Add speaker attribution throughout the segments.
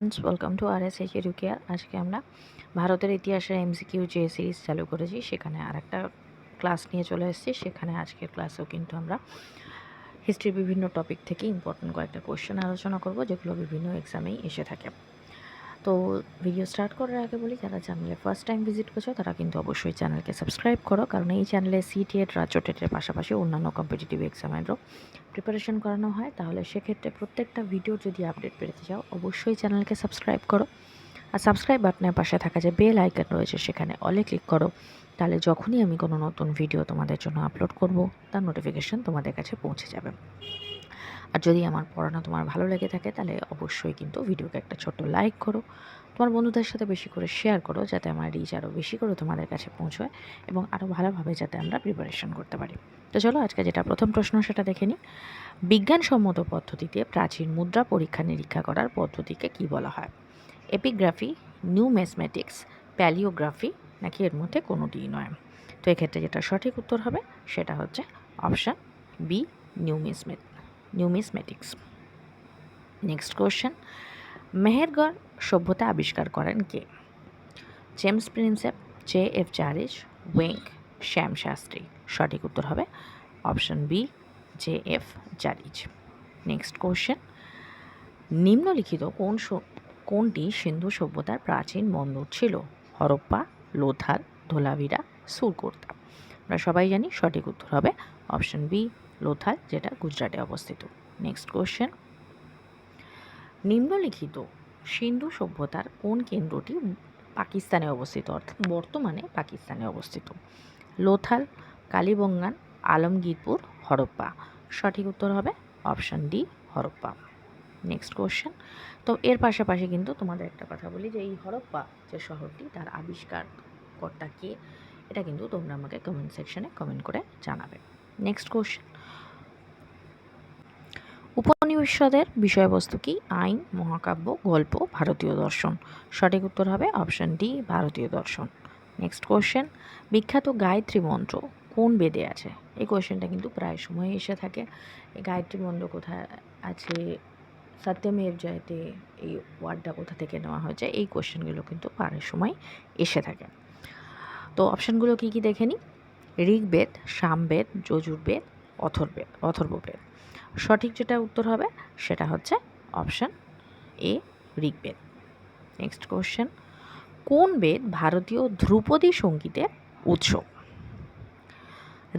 Speaker 1: Welcome to RSH educare. আজকে আমরা ভারতের ইতিহাসের এমসিকিউ যে সিরিজ চালু করেছি সেখানে আরেকটা ক্লাস নিয়ে চলে এসেছি। সেখানে আজকের ক্লাসেও কিন্তু আমরা হিস্ট্রির বিভিন্ন টপিক থেকে ইম্পর্টেন্ট কয়েকটা কোয়েশ্চেন আলোচনা করব, যেগুলো বিভিন্ন এক্সামেই এসে থাকে। তো ভিডিও স্টার্ট করার আগে বলি, যারা চ্যানেলে ফার্স্ট টাইম ভিজিট করছো তারা কিন্তু অবশ্যই চ্যানেলকে সাবস্ক্রাইব করো, কারণ এই চ্যানেলে সিটেট, রাজ্য টেটের পাশাপাশি অন্যান্য কম্পিটিটিভ এক্সামেরও প্রিপারেশন করানো হয়। তাহলে সেক্ষেত্রে প্রত্যেকটা ভিডিওর যদি আপডেট পেতে চাও অবশ্যই চ্যানেলকে সাবস্ক্রাইব করো, আর সাবস্ক্রাইব বাটনের পাশে থাকা যে বেল আইকন রয়েছে সেখানে অলে ক্লিক করো। তাহলে যখনই আমি কোনো নতুন ভিডিও তোমাদের জন্য আপলোড করব তার নোটিফিকেশান তোমাদের কাছে পৌঁছে যাবে। আর যদি আমার পড়ানো তোমার ভালো লেগে থাকে তাহলে অবশ্যই কিন্তু ভিডিওকে একটা ছোট্ট লাইক করো, তোমার বন্ধুদের সাথে বেশি করে শেয়ার করো, যাতে আমার রিচ আরও বেশি করে তোমাদের কাছে পৌঁছয় এবং আরও ভালোভাবে যাতে আমরা প্রিপারেশন করতে পারি। তো চলো আজকে যেটা প্রথম প্রশ্ন সেটা দেখে নিই। বিজ্ঞানসম্মত পদ্ধতিতে প্রাচীন মুদ্রা পরীক্ষা নিরীক্ষা করার পদ্ধতিকে কি বলা হয়? এপিগ্রাফি, নিউমেসমেটিক্স, প্যালিওগ্রাফি, নাকি এর মধ্যে কোনোটিই নয়? তো এক্ষেত্রে যেটা সঠিক উত্তর হবে সেটা হচ্ছে option B, numismatics. Next question, Mehrgarh সভ্যতা আবিষ্কার করেন কে? James Prinsep, JF Jarrige, Wenke, Shyam Shastri. সঠিক উত্তর হবে option B, JF Jarrige. Next question, নিম্নলিখিত কোনটি সিন্ধু সভ্যতার প্রাচীন বন্দর ছিল? হরপ্পা, লোথাল, ধোলাভিরা, সুরকোর্তা। আমরা সবাই জানি সঠিক উত্তর হবে অপশান বি, লোথাল, যেটা গুজরাটে অবস্থিত। নেক্সট কোয়েশ্চেন, নিম্নলিখিত সিন্ধু সভ্যতার কোন কেন্দ্রটি পাকিস্তানে অবস্থিত, অর্থাৎ বর্তমানে পাকিস্তানে অবস্থিত? লোথাল, কালীবঙ্গান, আলমগীরপুর, হরপ্পা। সঠিক উত্তর হবে option D, Harappa. Next question, তো এর পাশাপাশি কিন্তু তোমাদের একটা কথা বলি যে এই হরপ্পা যে শহরটি, তার আবিষ্কারকর্তা কে, এটা কিন্তু তোমরা আমাকে কমেন্ট সেকশনে কমেন্ট করে জানাবে। নেক্সট কোয়েশ্চেন, উপনিবেশদের বিষয়বস্তু কি? আইন, মহাকাব্য, গল্প, ভারতীয় দর্শন। সঠিক উত্তর হবে অপশান ডি, ভারতীয় দর্শন। নেক্সট কোয়েশ্চেন, বিখ্যাত গায়ত্রী মন্ত্র কোন বেদে আছে? এই কোয়েশ্চেনটা কিন্তু প্রায় সময় এসে থাকে। এই গায়ত্রী মন্ত্র কোথায় আছে, সত্যমেব জয়তে এই ওয়ার্ডটা কোথা থেকে নেওয়া হয়েছে, এই কোয়েশ্চেনগুলো কিন্তু প্রায় সময় এসে থাকে। তো অপশানগুলো কী কী দেখে নিই। ঋগ্বেদ, সামবেদ, যজুর্বেদ, অথর্ববেদ। সঠিক যেটা উত্তর হবে সেটা হচ্ছে option A, Rigveda. Next question, কোন বেদ ভারতীয় ধ্রুপদী সঙ্গীতের উৎস?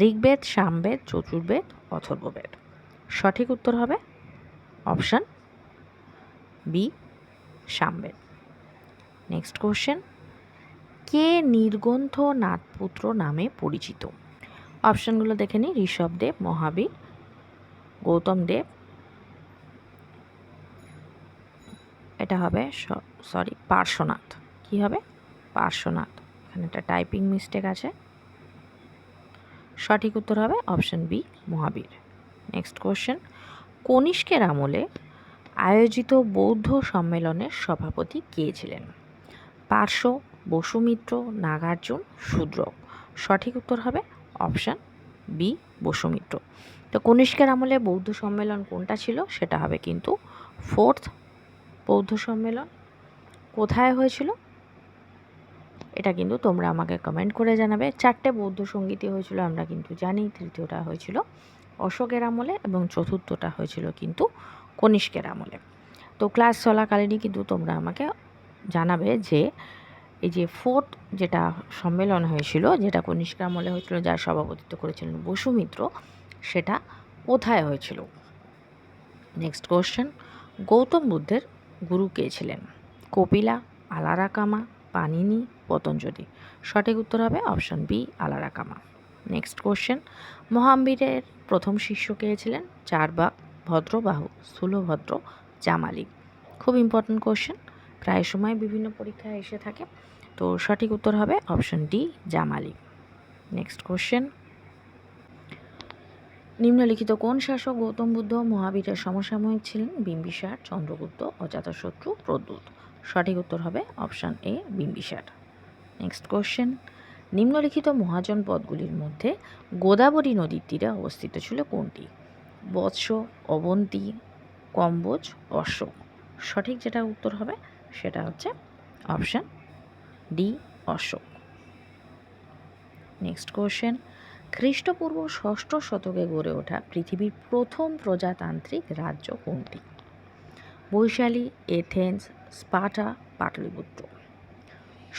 Speaker 1: ঋগ্বেদ, সামবেদ, যজুর্বেদ, অথর্ববেদ। সঠিক উত্তর হবে option B, Samaveda. Next question, কে নির্গ্রন্থ নাথপুত্র নামে পরিচিত? অপশানগুলো দেখে নিই। ঋষভদেব, মহাবীর, গৌতম দেব, এটা হবে পার্শ্বনাথ। কি হবে? পার্শ্বনাথ। এখানে একটা টাইপিং মিস্টেক আছে। সঠিক উত্তর হবে অপশান বি, মহাবীর। নেক্সট কোশ্চেন, কনিষ্কের আমলে আয়োজিত বৌদ্ধ সম্মেলনের সভাপতি কে ছিলেন? পার্শ্ব, বসুমিত্র, নাগার্জুন, শূদ্রক। সঠিক উত্তর হবে অপশান বি, বসুমিত্র। তো কনিষ্কের আমলে বৌদ্ধ সম্মেলন কোনটা ছিল? সেটা হবে কিন্তু 4th বৌদ্ধ সম্মেলন। কোথায় হয়েছিল এটা কিন্তু তোমরা আমাকে কমেন্ট করে জানাবে। 4টে বৌদ্ধ সঙ্গীতে হয়েছিল আমরা কিন্তু জানি, তৃতীয়টা হয়েছিল অশোকের আমলে এবং চতুর্থটা হয়েছিল কিন্তু কনিষ্কের আমলে। তো ক্লাস চলাকালীনই কিন্তু তোমরা আমাকে জানাবে যে এই যে 4th যেটা সম্মেলন হয়েছিল, যেটা কনিষ্কের আমলে হয়েছিল, যার সভাপতিত্ব করেছিলেন বসুমিত্র, সেটা কোথায় হয়েছিল। নেক্সট কোশ্চেন, গৌতম বুদ্ধের গুরু কে ছিলেন? কপিলা, আলারাকামা, পানিনি, পতঞ্জলি। সঠিক উত্তর হবে অপশান বি, আলারাকামা। নেক্সট কোশ্চেন, মহাবীরের প্রথম শিষ্য কে ছিলেন? চারবাক, ভদ্রবাহু, স্থূলভদ্র, জামালি। খুব ইম্পর্ট্যান্ট কোশ্চেন, প্রায় সময় বিভিন্ন পরীক্ষায় এসে থাকে। তো সঠিক উত্তর হবে option D, Jamali. Next question, নিম্নলিখিত কোন শাসক গৌতম বুদ্ধ ও মহাবীরের সমসাময়িক ছিলেন? বিম্বিসার, চন্দ্রগুপ্ত, অজাতশত্রু, প্রদ্যুৎ। সঠিক উত্তর হবে অপশান এ, বিম্বিসার। নেক্সট কোশ্চেন, নিম্নলিখিত মহাজন পদগুলির মধ্যে গোদাবরী নদীর তীরে অবস্থিত ছিল কোনটি? বৎস, অবন্তী, কম্বোজ, অশোক। সঠিক যেটা উত্তর হবে সেটা হচ্ছে option D, Ashok. Next question, খ্রিস্টপূর্ব ষষ্ঠ শতকে গড়ে ওঠা পৃথিবীর প্রথম প্রজাতান্ত্রিক রাজ্য কোনটি? Vaishali, Athens, Sparta, Pataliputra.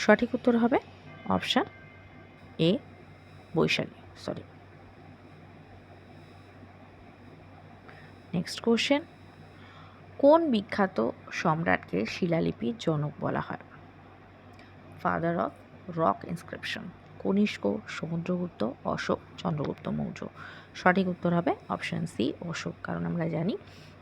Speaker 1: সঠিক উত্তর হবে option A, Vaishali. Next question, কোন বিখ্যাত সম্রাটকে শিলালিপির জনক বলা হয়? Father of rock inscription. Kanishka, Samudragupta, Ashok, Chandragupta Maurya. সঠিক উত্তর হবে অপশান সি, অশোক। কারণ আমরা জানি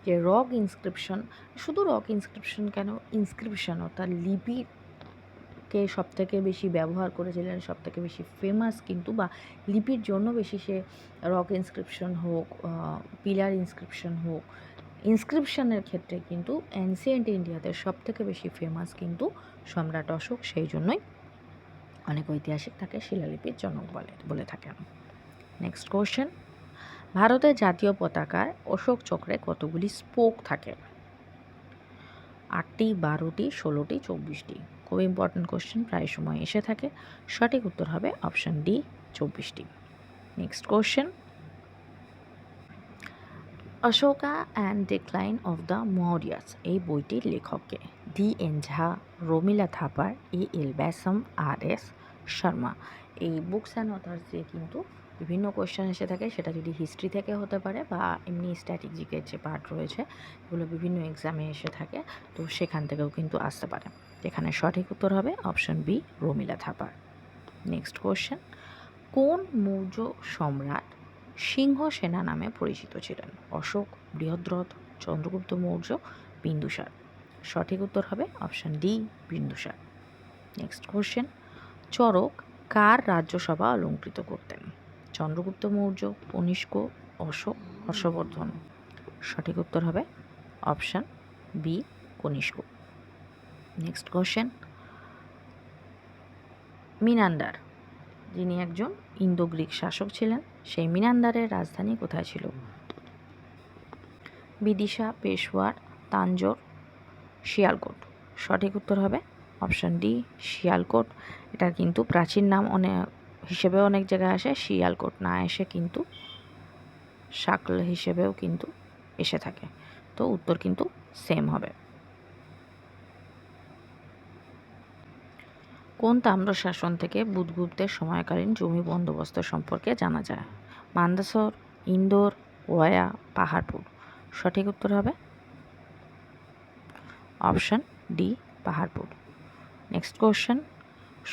Speaker 1: যে রক ইনস্ক্রিপশন, শুধু রক ইনস্ক্রিপশন কেন, ইনস্ক্রিপশন অর্থাৎ লিপিকে সবথেকে বেশি ব্যবহার করেছিলেন, সবথেকে বেশি ফেমাস কিন্তু, বা লিপির জন্য বেশি সে রক ইনস্ক্রিপশন হোক, পিলার ইনস্ক্রিপশন হোক, ইনস্ক্রিপশনের ক্ষেত্রে কিন্তু অ্যানসিয়েন্ট ইন্ডিয়াতে সবথেকে বেশি ফেমাস কিন্তু সম্রাট অশোক। সেই জন্যই অনেক ঐতিহাসিক তাকে শিলালিপির জনক বলে থাকেন। নেক্সট কোশ্চেন, ভারতের জাতীয় পতাকায় অশোক চক্রে কতগুলি স্পোক থাকে? 8টি, 12টি, 16টি, 24টি। খুব ইম্পর্টেন্ট কোশ্চেন, প্রায় সময় এসে থাকে। সঠিক উত্তর হবে অপশান ডি, 24টি। Next question, Ashoka and decline of the Mauryas এই বইটির লেখককে? D N Jha, Romila Thapar, A L Basham, R S Sharma. এই বুকস অ্যান্ড অথার্স দিয়ে কিন্তু বিভিন্ন কোয়েশ্চেন এসে থাকে, সেটা যদি হিস্ট্রি থেকে হতে পারে বা এমনি স্ট্র্যাটেজিকের যে পার্ট রয়েছে এগুলো বিভিন্ন এক্সামে এসে থাকে, তো সেখান থেকেও কিন্তু আসতে পারে। এখানে সঠিক উত্তর হবে option B, Romila Thapar. Next question, কোন মৌর্য সম্রাট সিংহ সেনা নামে পরিচিত ছিলেন? অশোক, বৃহদ্রথ, চন্দ্রগুপ্ত মৌর্য, বিন্দুসার। সঠিক উত্তর হবে option D, Bindusara. Next question, Charaka কার রাজ্যসভা অলঙ্কৃত করতেন? চন্দ্রগুপ্ত মৌর্য, কনিষ্ক, অশোক, হর্ষবর্ধন। সঠিক উত্তর হবে option B, Kanishka. Next question, Menander যিনি একজন ইন্দো গ্রিক শাসক ছিলেন, সেই মিনান্দারের রাজধানী কোথায় ছিল? বিদিশা, পেশওয়ার, তাঞ্জোর, শিয়ালকোট। সঠিক উত্তর হবে অপশান ডি, শিয়ালকোট। এটা কিন্তু প্রাচীন নাম হিসেবেও অনেক জায়গায় আসে, শিয়ালকোট না এসে কিন্তু শাকল হিসেবেও কিন্তু এসে থাকে, তো উত্তর কিন্তু সেম হবে। কোন তাম্রশাসন থেকে বুধগুপ্তের সময়কালীন জমি বন্দোবস্ত সম্পর্কে জানা যায়? মান্দাসর, ইন্দোর, ওয়া, পাহাড়পুর। সঠিক উত্তর হবে option D, Paharpur. Next question,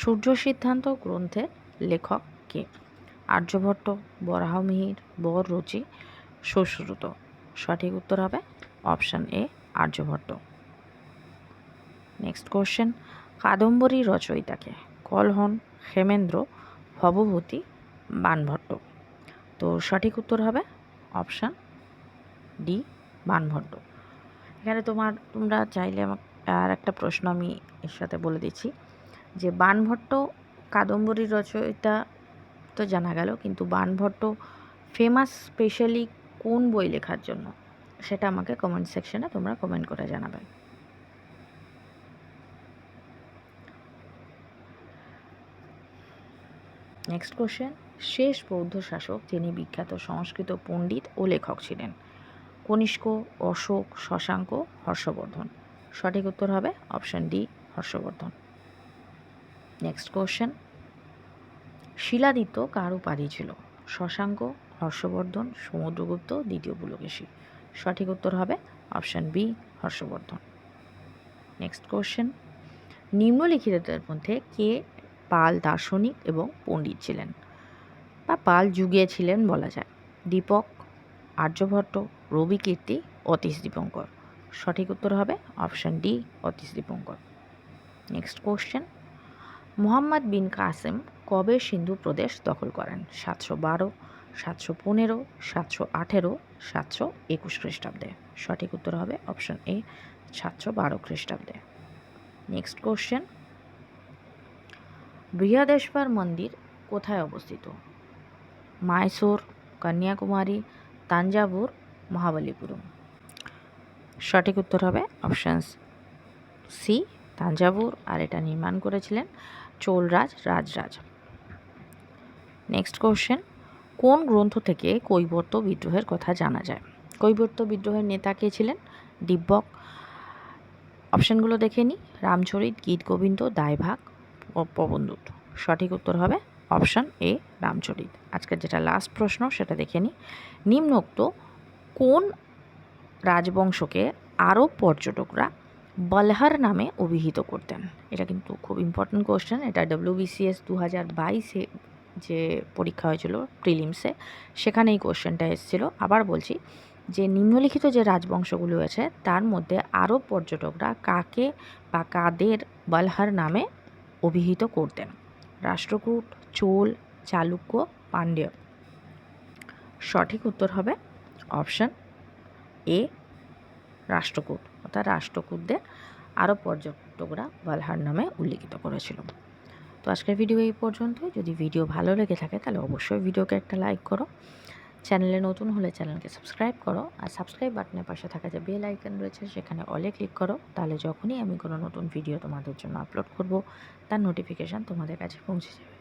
Speaker 1: Surya Siddhanta গ্রন্থের লেখক কে? আর্যভট্ট, বরাহমিহির, বররুচি, সুশ্রুত। সঠিক উত্তর হবে option A, Aryabhata. Next question, Kadambari রচয়িতাকে? কলহন, হেমেন্দ্র, ভবভূতি, বাণভট্ট। তো সঠিক উত্তর হবে অপশান ডি, বাণভট্ট। এখানে তোমরা চাইলে আর একটা প্রশ্ন আমি এর সাথে বলে দিচ্ছি, যে বাণভট্ট কাদম্বরীর রচয়িতা তো জানা গেল, কিন্তু বাণভট্ট ফেমাস স্পেশালি কোন বই লেখার জন্য, সেটা আমাকে কমেন্ট সেকশনে তোমরা কমেন্ট করে জানাবে। নেক্সট কোশ্চেন, শেষ বৌদ্ধ শাসক যিনি বিখ্যাত সংস্কৃত পণ্ডিত ও লেখক ছিলেন? কনিষ্ক, অশোক, শশাঙ্ক, হর্ষবর্ধন। সঠিক উত্তর হবে option D, Harshavardhana. Next question, Shiladitya কার উপাধি ছিল? শশাঙ্ক, হর্ষবর্ধন, সমুদ্রগুপ্ত, দ্বিতীয় পুলকেশী। সঠিক উত্তর হবে option B, Harshavardhana. Next question, নিম্নলিখিতদের মধ্যে কে পাল দার্শনিক এবং পণ্ডিত ছিলেন বা পাল যুগে ছিলেন বলা যায়? দীপক, আর্যভট্ট, রবিকীর্তি, অতীশ দীপঙ্কর। সঠিক উত্তর হবে option D, Atish Dipankar. Next question, Muhammad bin Qasim কবে সিন্ধু প্রদেশ দখল করেন? 712, 715, 718, 721 খ্রিস্টাব্দে। সঠিক উত্তর হবে অপশান এ, 712 খ্রিস্টাব্দে। নেক্সট কোশ্চেন, বৃহদেশ্বর মন্দির কোথায় অবস্থিত? মাইসোর, কন্যাকুমারী, তাঞ্জাভুর, মহাবলীপুরম। সঠিক উত্তর হবে অপশান সি তাঞ্জাভুর, আর এটা নির্মাণ করেছিলেন চোলরাজ রাজরাজ। নেক্সট কোশ্চেন, কোন গ্রন্থ থেকে কৈবর্ত বিদ্রোহের কথা জানা যায়? কৈবর্ত বিদ্রোহের নেতা কে ছিলেন? দিব্যক। অপশানগুলো দেখে নিই, রামচরিত, গীতগোবিন্দ, দায়ভাগ ও প্রবন্ধুত। সঠিক উত্তর হবে অপশান এ রামচরিত। আজকের যেটা লাস্ট প্রশ্ন সেটা দেখে নিই, নিম্নোক্ত কোন রাজবংশকে আরব পর্যটকরা বলহার নামে অভিহিত করতেন? এটা কিন্তু খুব ইম্পর্টেন্ট কোশ্চেন। এটা WBCS 2022-এ যে পরীক্ষা হয়েছিল প্রিলিমসে, সেখানে এই কোশ্চেনটা এসেছিলো। আবার বলছি যে নিম্নলিখিত যে রাজবংশগুলো আছে তার মধ্যে আরব পর্যটকরা কাকে বা কাদের বলহার নামে অভিহিত করতেন? রাষ্ট্রকূট, চোল, চালুক্য, পাণ্ড্য। সঠিক উত্তর হবে অপশান এ রাষ্ট্রকূট, অর্থাৎ রাষ্ট্রকূটদের আরব পর্যটকরা বলহার নামে উল্লিখিত করেছিল। তো আজকের ভিডিও এই পর্যন্তই। যদি ভিডিও ভালো লেগে থাকে তাহলে অবশ্যই ভিডিওকে একটা লাইক করো, চ্যানেলে নতুন হলে চ্যানেলকে সাবস্ক্রাইব করো, আর সাবস্ক্রাইব বাটনের পাশে থাকা যে বেল আইকন রয়েছে সেখানে অলে ক্লিক করো, তাহলে যখনই আমি কোনো নতুন ভিডিও তোমাদের জন্য আপলোড করব তার নোটিফিকেশান তোমাদের কাছে পৌঁছে যাবে।